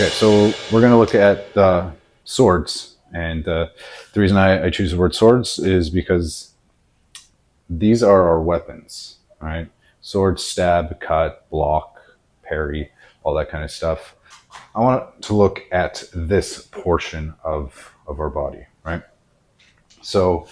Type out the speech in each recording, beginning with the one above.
Okay, so we're going to look at swords, and the reason I choose the word swords is because these are our weapons, right? Sword, stab, cut, block, parry, all that kind of stuff. I want to look at this portion of our body, right? So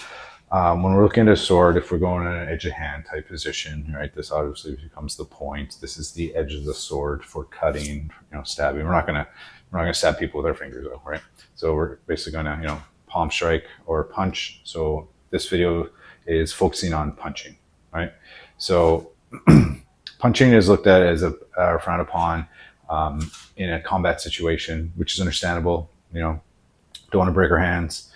when we're looking at a sword, if we're going in an edge of hand type position, right, this obviously becomes the point. This is the edge of the sword for cutting, stabbing. We're not gonna stab people with our fingers, though, right? So we're basically gonna, palm strike or punch. So this video is focusing on punching, right? So punching is looked at as a frowned upon in a combat situation, which is understandable. Don't want to break our hands.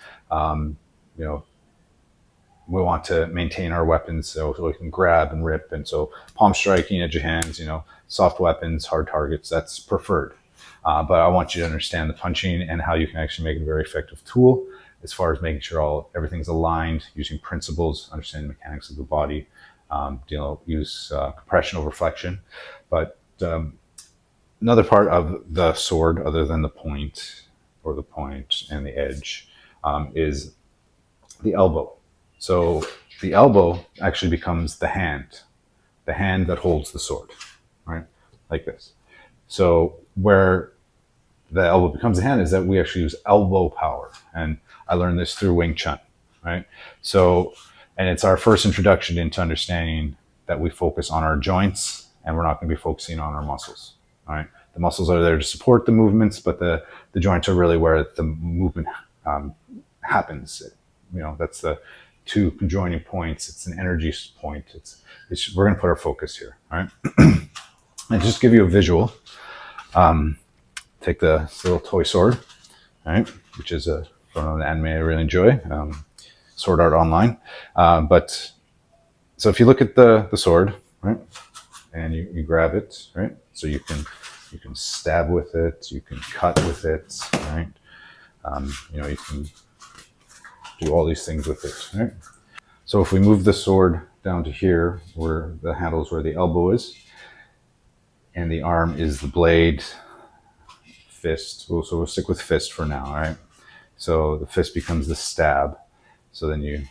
We want to maintain our weapons so we can grab and rip. And so palm striking, edge of hands, soft weapons, hard targets, that's preferred. But I want you to understand the punching and how you can actually make it a very effective tool as far as making sure everything's aligned, using principles, understanding the mechanics of the body, use compression over flexion. But another part of the sword, other than the point or the point and the edge, is the elbow. So the elbow actually becomes the hand that holds the sword, right? Like this. So where the elbow becomes the hand is that we actually use elbow power. And I learned this through Wing Chun, right? So, and it's our first introduction into understanding that we focus on our joints and we're not going to be focusing on our muscles, all right? The muscles are there to support the movements, but the joints are really where the movement happens. That's the two conjoining points. It's an energy point. We're going to put our focus here, all right? And just give you a visual. Take this little toy sword, all right, which is from an anime I really enjoy, Sword Art Online. But so if you look at the sword, right, and you grab it, right, so you can stab with it, you can cut with it, right, you can do all these things with it, right? So if we move the sword down to here, where the handle is where the elbow is, and the arm is the blade, fist. So we'll stick with fist for now, all right? So the fist becomes the stab. So then you,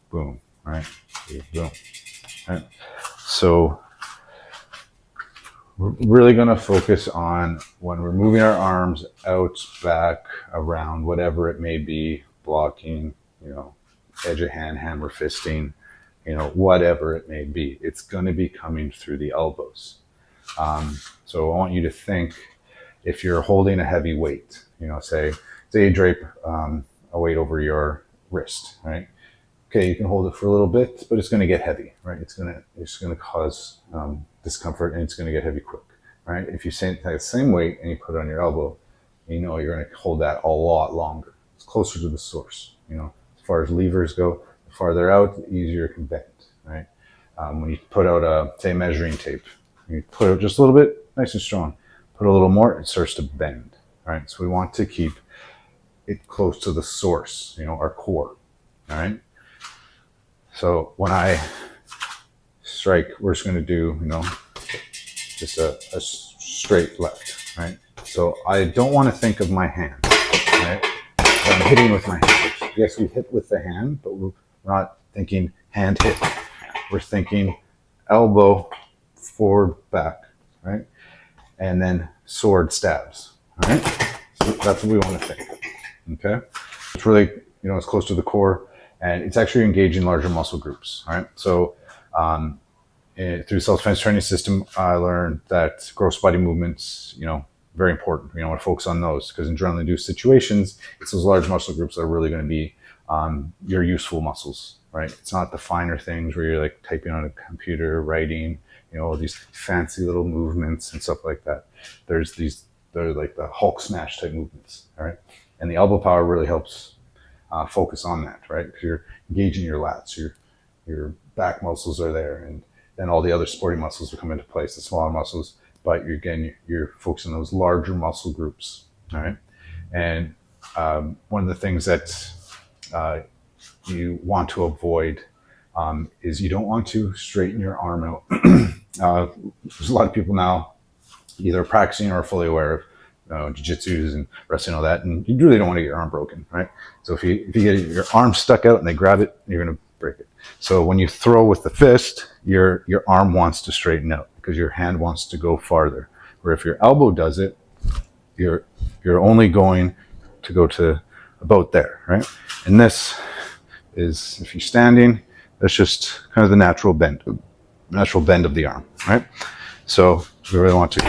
boom, right? Boom, right? So we're really gonna focus on when we're moving our arms out, back, around, whatever it may be, blocking, edge of hand, hammer fisting, whatever it may be, it's going to be coming through the elbows. So I want you to think, if you're holding a heavy weight, say you drape a weight over your wrist, right? Okay, you can hold it for a little bit, but it's going to get heavy, right? It's going to cause discomfort, and it's going to get heavy quick, right? If you take the same weight and you put it on your elbow, you're going to hold that a lot longer. It's closer to the source. As far as levers go, the farther out, the easier it can bend, right? When you put out say measuring tape, you put it just a little bit, nice and strong. Put a little more, it starts to bend, right? So we want to keep it close to the source, our core, all right? So when I strike, we're just going to do, just a straight left, right? So I don't want to think of my hand, right? I'm hitting with my hand. Yes, we hit with the hand, but we're not thinking hand hit. We're thinking elbow, forward, back, right? And then sword stabs, all right? So that's what we want to think, okay? It's really, it's close to the core, and it's actually engaging larger muscle groups, all right? So through self-defense training system, I learned that gross body movements, very important. I want to focus on those because in adrenaline-induced situations, it's those large muscle groups that are really going to be your useful muscles, right? It's not the finer things where you're like typing on a computer, writing, all these fancy little movements and stuff like that. They're like the Hulk smash type movements, all right? And the elbow power really helps focus on that, right? Because you're engaging your lats, your back muscles are there, and then all the other sporting muscles will come into place, the smaller muscles. But you're focusing on those larger muscle groups, all right? And one of the things that you want to avoid is you don't want to straighten your arm out. There's a lot of people now either practicing or fully aware of jiu-jitsus and wrestling, all that, and you really don't want to get your arm broken, right? So if you get your arm stuck out and they grab it, you're going to break it. So when you throw with the fist, your arm wants to straighten out because your hand wants to go farther. Where if your elbow does it, you're only going to go to about there, right? And this is, if you're standing, that's just kind of the natural bend of the arm, right? So we really want to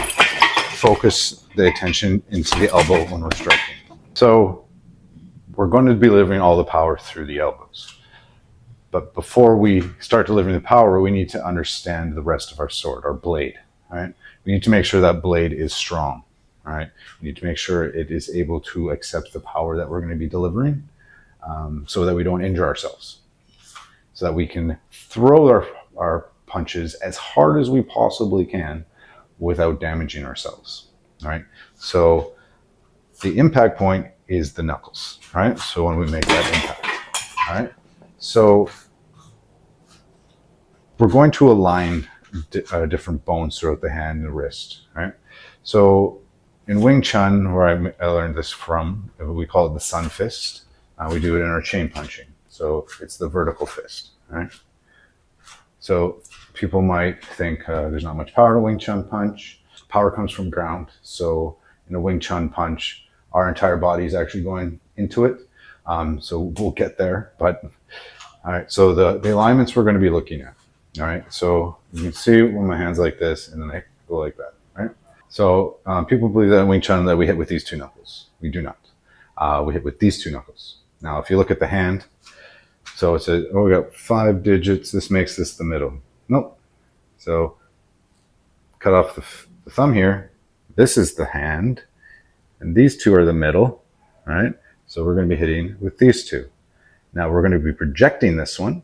focus the attention into the elbow when we're striking. So we're going to be delivering all the power through the elbows. But before we start delivering the power, we need to understand the rest of our sword, our blade, right? We need to make sure that blade is strong, right? We need to make sure it is able to accept the power that we're going to be delivering, so that we don't injure ourselves, so that we can throw our punches as hard as we possibly can without damaging ourselves, right? So the impact point is the knuckles, right? So when we make that impact, all right? So we're going to align different bones throughout the hand and the wrist, right? So in Wing Chun, where I learned this from, we call it the sun fist. We do it in our chain punching. So it's the vertical fist, right? So people might think there's not much power to Wing Chun punch. Power comes from ground. So in a Wing Chun punch, our entire body is actually going into it. So we'll get there. But all right, so the alignments we're going to be looking at. All right, so you can see when my hand's like this, and then I go like that, right? So people believe that in Wing Chun that we hit with these two knuckles. We do not. We hit with these two knuckles. Now, if you look at the hand, so it says, oh, we got 5 digits. This makes this the middle. Nope. So cut off the thumb here. This is the hand, and these two are the middle, right? So we're going to be hitting with these two. Now we're going to be projecting this one,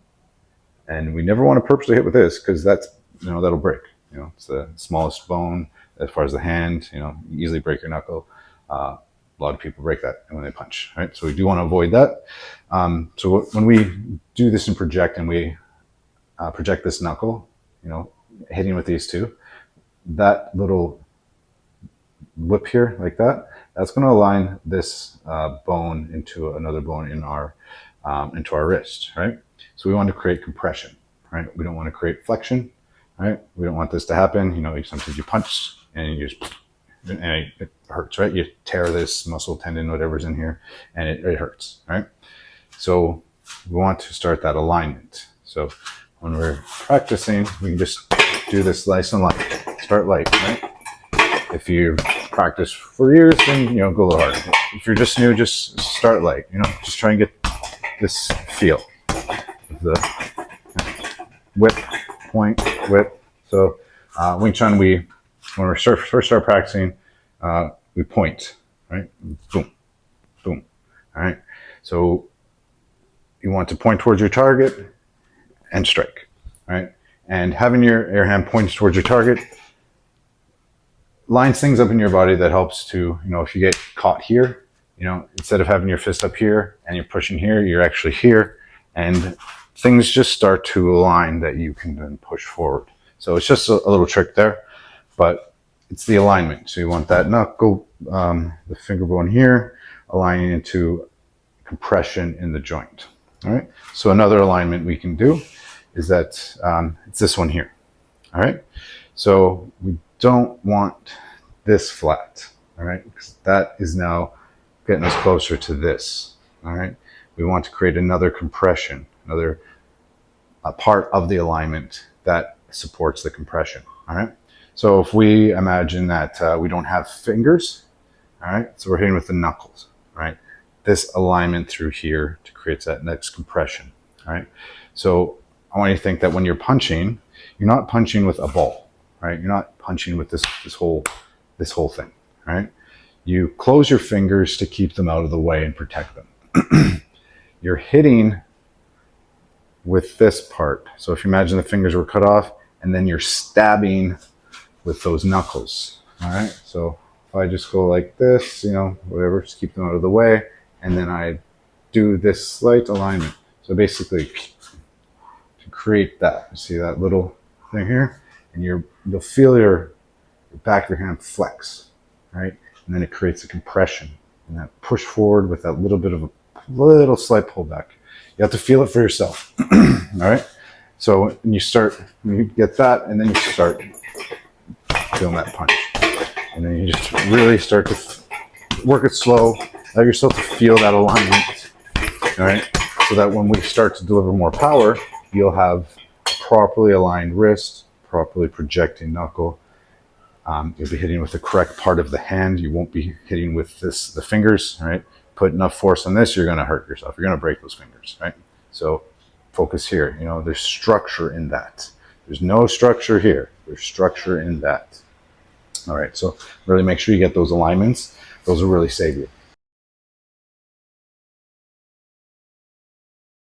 and we never want to purposely hit with this because that's, that'll break. It's the smallest bone as far as the hand. You easily break your knuckle. A lot of people break that when they punch, right? So we do want to avoid that. So when we do this and project, and we project this knuckle, hitting with these two, that little whip here like that, that's going to align this bone into another bone into our wrist, right? So we want to create compression, right? We don't want to create flexion, right? We don't want this to happen. Sometimes you punch and you just, and it hurts, right? You tear this muscle, tendon, whatever's in here, and it hurts, right? So we want to start that alignment. So when we're practicing, we can just do this nice and light. Start light, right? If you've practiced for years, then, go a little harder. If you're just new, just start light, just try and get this feel of the whip, point, whip. So Wing Chun, when we first start practicing, we point, right? Boom, boom. All right. So you want to point towards your target and strike, right? And having your hand pointed towards your target lines things up in your body that helps to, if you get caught here, instead of having your fist up here and you're pushing here, you're actually here, and things just start to align that you can then push forward. So it's just a little trick there, but it's the alignment. So you want that knuckle, the finger bone here, aligning into compression in the joint. All right. So another alignment we can do is that it's this one here. All right. So we don't want this flat. All right. Because that is now getting us closer to this. All right. We want to create another compression, another part of the alignment that supports the compression. All right. So if we imagine that we don't have fingers, all right, so we're hitting with the knuckles, right? This alignment through here to create that next compression, all right? So I want you to think that when you're punching, you're not punching with a ball, right? You're not punching with this whole thing, right? You close your fingers to keep them out of the way and protect them. You're hitting with this part. So if you imagine the fingers were cut off, and then you're stabbing with those knuckles, all right? So if I just go like this, whatever, just keep them out of the way, and then I do this slight alignment. So basically, to create that, you see that little thing here, and you'll feel your back of your hand flex, right? and then it creates a compression. And that push forward with that little bit of a little slight pullback. You have to feel it for yourself. All right. So when you get that, and then you start feeling that punch. And then you just really start to work it slow. Allow yourself to feel that alignment. All right. So that when we start to deliver more power, you'll have a properly aligned wrist, properly projecting knuckle. You'll be hitting with the correct part of the hand. You won't be hitting with the fingers, right? Put enough force on this, you're going to hurt yourself. You're going to break those fingers, right? So focus here. You know, there's structure in that. There's no structure here. There's structure in that. All right, so really make sure you get those alignments. Those will really save you.